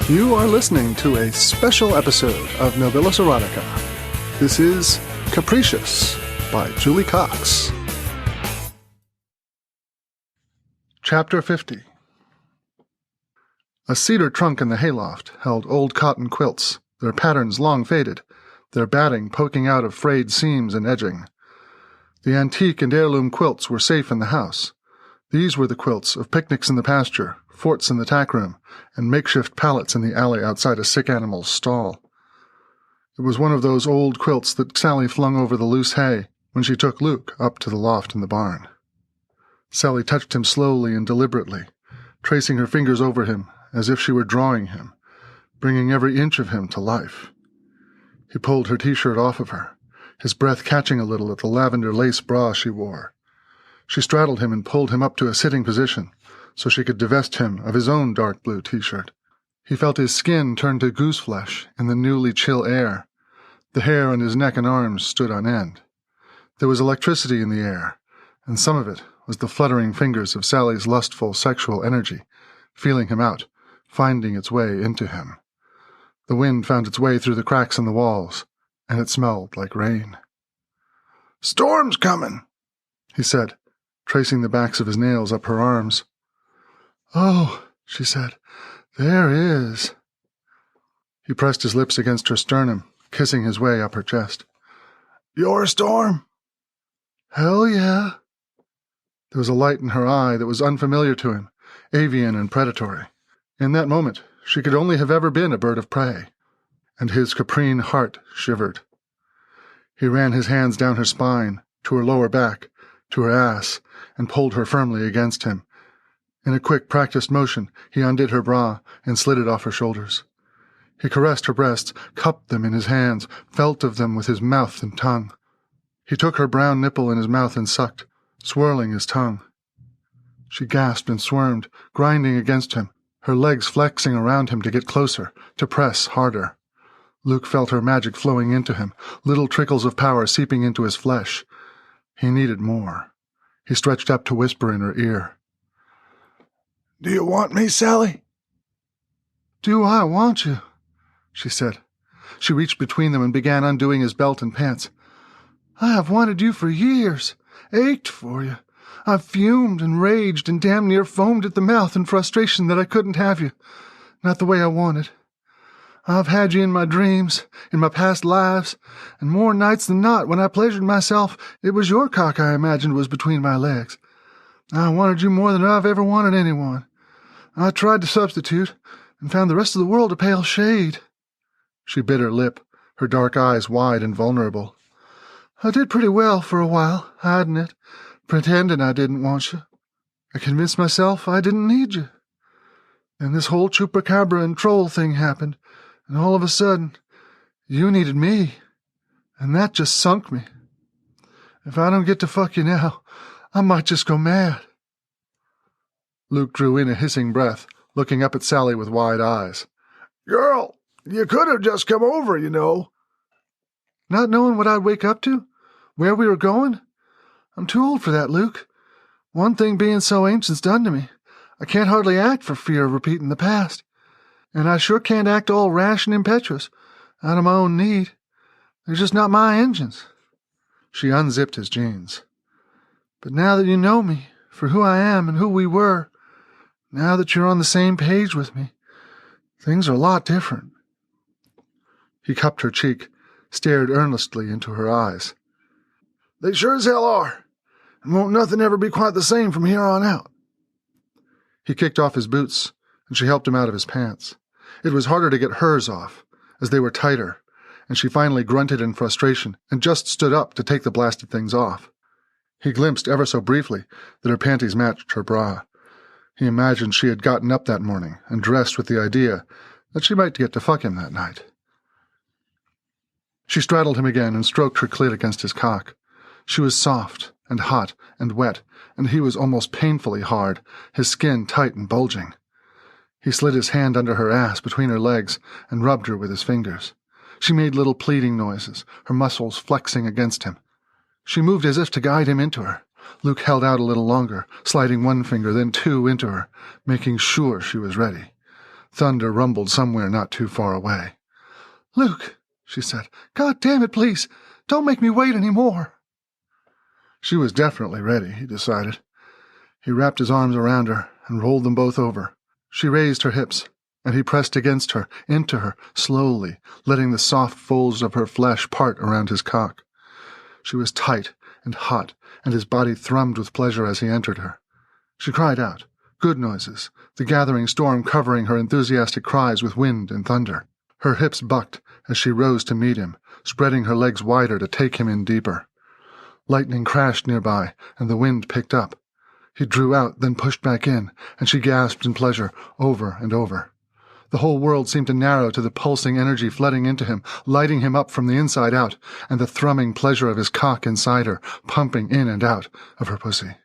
You are listening to a special episode of Nobilis Erotica. This is Capricious by Julie Cox. Chapter 50. A cedar trunk in the hayloft held old cotton quilts, their patterns long faded, their batting poking out of frayed seams and edging. The antique and heirloom quilts were safe in the house. These were the quilts of picnics in the pasture, forts in the tack room, and makeshift pallets in the alley outside a sick animal's stall. It was one of those old quilts that Sally flung over the loose hay when she took Luke up to the loft in the barn. Sally touched him slowly and deliberately, tracing her fingers over him as if she were drawing him, bringing every inch of him to life. He pulled her t-shirt off of her, his breath catching a little at the lavender lace bra she wore. She straddled him and pulled him up to a sitting position so she could divest him of his own dark blue t-shirt. He felt his skin turn to goose flesh in the newly chill air. The hair on his neck and arms stood on end. There was electricity in the air, and some of it was the fluttering fingers of Sally's lustful sexual energy, feeling him out, finding its way into him. The wind found its way through the cracks in the walls, and it smelled like rain. "Storm's coming," he said, tracing the backs of his nails up her arms. "Oh," she said, "there is." He pressed his lips against her sternum, kissing his way up her chest. "Your storm?" "Hell yeah." There was a light in her eye that was unfamiliar to him, avian and predatory. In that moment, she could only have ever been a bird of prey, and his caprine heart shivered. He ran his hands down her spine, to her lower back, to her ass, and pulled her firmly against him. In a quick, practiced motion, he undid her bra and slid it off her shoulders. He caressed her breasts, cupped them in his hands, felt of them with his mouth and tongue. He took her brown nipple in his mouth and sucked, swirling his tongue. She gasped and squirmed, grinding against him, her legs flexing around him to get closer, to press harder. Luke felt her magic flowing into him, little trickles of power seeping into his flesh. He needed more. He stretched up to whisper in her ear. "Do you want me, Sally?" "Do I want you?" she said. She reached between them and began undoing his belt and pants. "I have wanted you for years, ached for you. I've fumed and raged and damn near foamed at the mouth in frustration that I couldn't have you, not the way I wanted. I've had you in my dreams, in my past lives, and more nights than not, when I pleasured myself, it was your cock I imagined was between my legs. I wanted you more than I've ever wanted anyone. I tried to substitute, and found the rest of the world a pale shade." She bit her lip, her dark eyes wide and vulnerable. "I did pretty well for a while, hiding it, pretending I didn't want you. I convinced myself I didn't need you. Then this whole chupacabra and troll thing happened, and all of a sudden, you needed me, and that just sunk me. If I don't get to fuck you now, I might just go mad." Luke drew in a hissing breath, looking up at Sally with wide eyes. "Girl, you could have just come over, you know." "Not knowing what I'd wake up to? Where we were going? I'm too old for that, Luke. One thing being so ancient's done to me. I can't hardly act for fear of repeating the past. And I sure can't act all rash and impetuous, out of my own need. They're just not my engines." She unzipped his jeans. "But now that you know me, for who I am and who we were, now that you're on the same page with me, things are a lot different." He cupped her cheek, stared earnestly into her eyes. "They sure as hell are, and won't nothing ever be quite the same from here on out." He kicked off his boots, and she helped him out of his pants. It was harder to get hers off, as they were tighter, and she finally grunted in frustration and just stood up to take the blasted things off. He glimpsed ever so briefly that her panties matched her bra. He imagined she had gotten up that morning and dressed with the idea that she might get to fuck him that night. She straddled him again and stroked her clit against his cock. She was soft and hot and wet, and he was almost painfully hard, his skin tight and bulging. He slid his hand under her ass between her legs and rubbed her with his fingers. She made little pleading noises, her muscles flexing against him. She moved as if to guide him into her. Luke held out a little longer, sliding one finger, then two into her, making sure she was ready. Thunder rumbled somewhere not too far away. "Luke," she said, "God damn it, please, don't make me wait any more." She was definitely ready, he decided. He wrapped his arms around her and rolled them both over. She raised her hips, and he pressed against her, into her, slowly, letting the soft folds of her flesh part around his cock. She was tight and hot, and his body thrummed with pleasure as he entered her. She cried out, good noises, the gathering storm covering her enthusiastic cries with wind and thunder. Her hips bucked as she rose to meet him, spreading her legs wider to take him in deeper. Lightning crashed nearby, and the wind picked up. He drew out, then pushed back in, and she gasped in pleasure, over and over. The whole world seemed to narrow to the pulsing energy flooding into him, lighting him up from the inside out, and the thrumming pleasure of his cock inside her, pumping in and out of her pussy.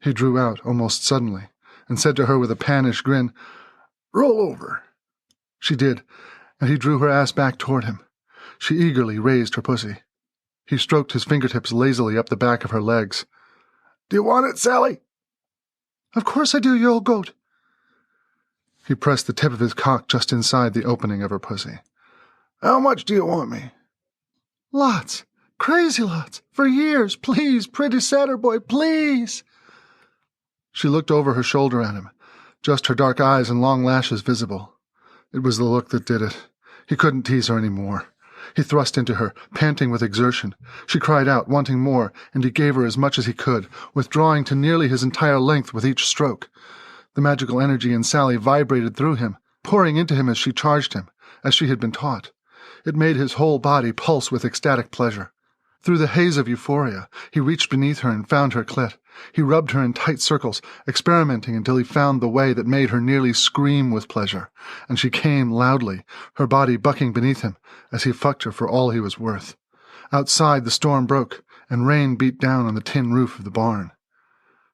He drew out almost suddenly, and said to her with a pannish grin, "Roll over." She did, and he drew her ass back toward him. She eagerly raised her pussy. He stroked his fingertips lazily up the back of her legs. "Do you want it, Sally?" "Of course I do, you old goat." He pressed the tip of his cock just inside the opening of her pussy. "How much do you want me?" "Lots. Crazy lots. For years. Please, pretty satyr boy, please." She looked over her shoulder at him, just her dark eyes and long lashes visible. It was the look that did it. He couldn't tease her any more. He thrust into her, panting with exertion. She cried out, wanting more, and he gave her as much as he could, withdrawing to nearly his entire length with each stroke. The magical energy in Sally vibrated through him, pouring into him as she charged him, as she had been taught. It made his whole body pulse with ecstatic pleasure. Through the haze of euphoria, he reached beneath her and found her clit. He rubbed her in tight circles, experimenting until he found the way that made her nearly scream with pleasure, and she came loudly, her body bucking beneath him, as he fucked her for all he was worth. Outside the storm broke, and rain beat down on the tin roof of the barn.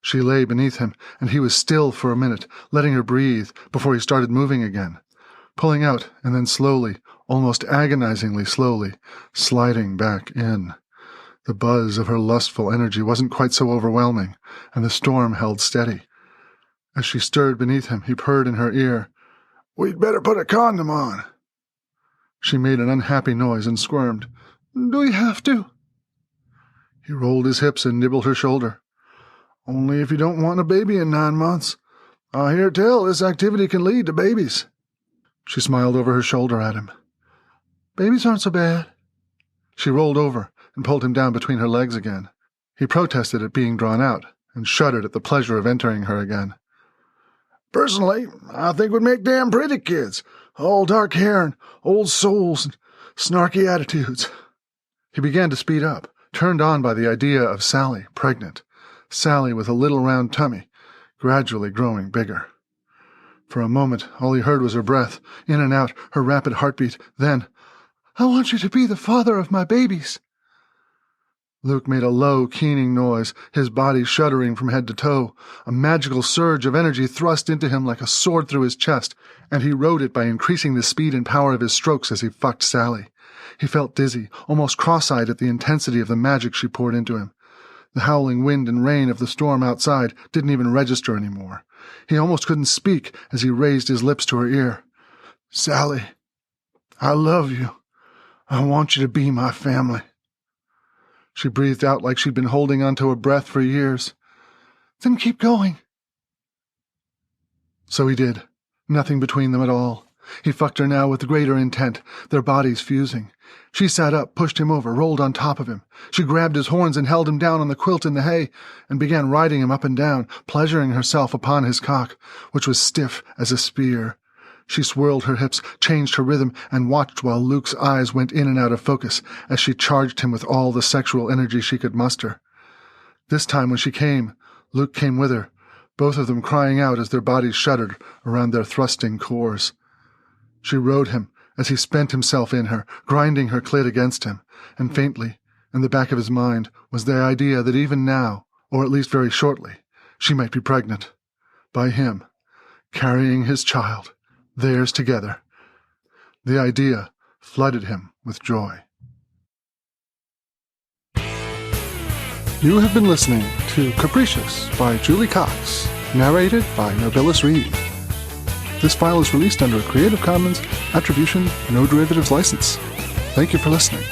She lay beneath him, and he was still for a minute, letting her breathe, before he started moving again, pulling out, and then slowly, almost agonizingly slowly, sliding back in. The buzz of her lustful energy wasn't quite so overwhelming, and the storm held steady. As she stirred beneath him, he purred in her ear, "We'd better put a condom on." She made an unhappy noise and squirmed. "Do we have to?" He rolled his hips and nibbled her shoulder. "Only if you don't want a baby in 9 months. I hear tell this activity can lead to babies." She smiled over her shoulder at him. "Babies aren't so bad." She rolled over and pulled him down between her legs again. He protested at being drawn out, and shuddered at the pleasure of entering her again. "Personally, I think we'd make damn pretty kids, all dark hair and old souls and snarky attitudes." He began to speed up, turned on by the idea of Sally, pregnant, Sally with a little round tummy, gradually growing bigger. For a moment, all he heard was her breath, in and out, her rapid heartbeat. Then, "I want you to be the father of my babies." Luke made a low, keening noise, his body shuddering from head to toe. A magical surge of energy thrust into him like a sword through his chest, and he rode it by increasing the speed and power of his strokes as he fucked Sally. He felt dizzy, almost cross-eyed at the intensity of the magic she poured into him. The howling wind and rain of the storm outside didn't even register anymore. He almost couldn't speak as he raised his lips to her ear. "Sally, I love you. I want you to be my family." She breathed out like she'd been holding onto her breath for years. "Then keep going." So he did. Nothing between them at all. He fucked her now with greater intent, their bodies fusing. She sat up, pushed him over, rolled on top of him. She grabbed his horns and held him down on the quilt in the hay, and began riding him up and down, pleasuring herself upon his cock, which was stiff as a spear. She swirled her hips, changed her rhythm, and watched while Luke's eyes went in and out of focus as she charged him with all the sexual energy she could muster. This time when she came, Luke came with her, both of them crying out as their bodies shuddered around their thrusting cores. She rode him as he spent himself in her, grinding her clit against him, and faintly, in the back of his mind, was the idea that even now, or at least very shortly, she might be pregnant. By him, carrying his child. Theirs together. The idea flooded him with joy. You have been listening to Capricious by Julie Cox. Narrated by Nobilis Reed. This file is released under a Creative Commons Attribution No Derivatives license. Thank you for listening.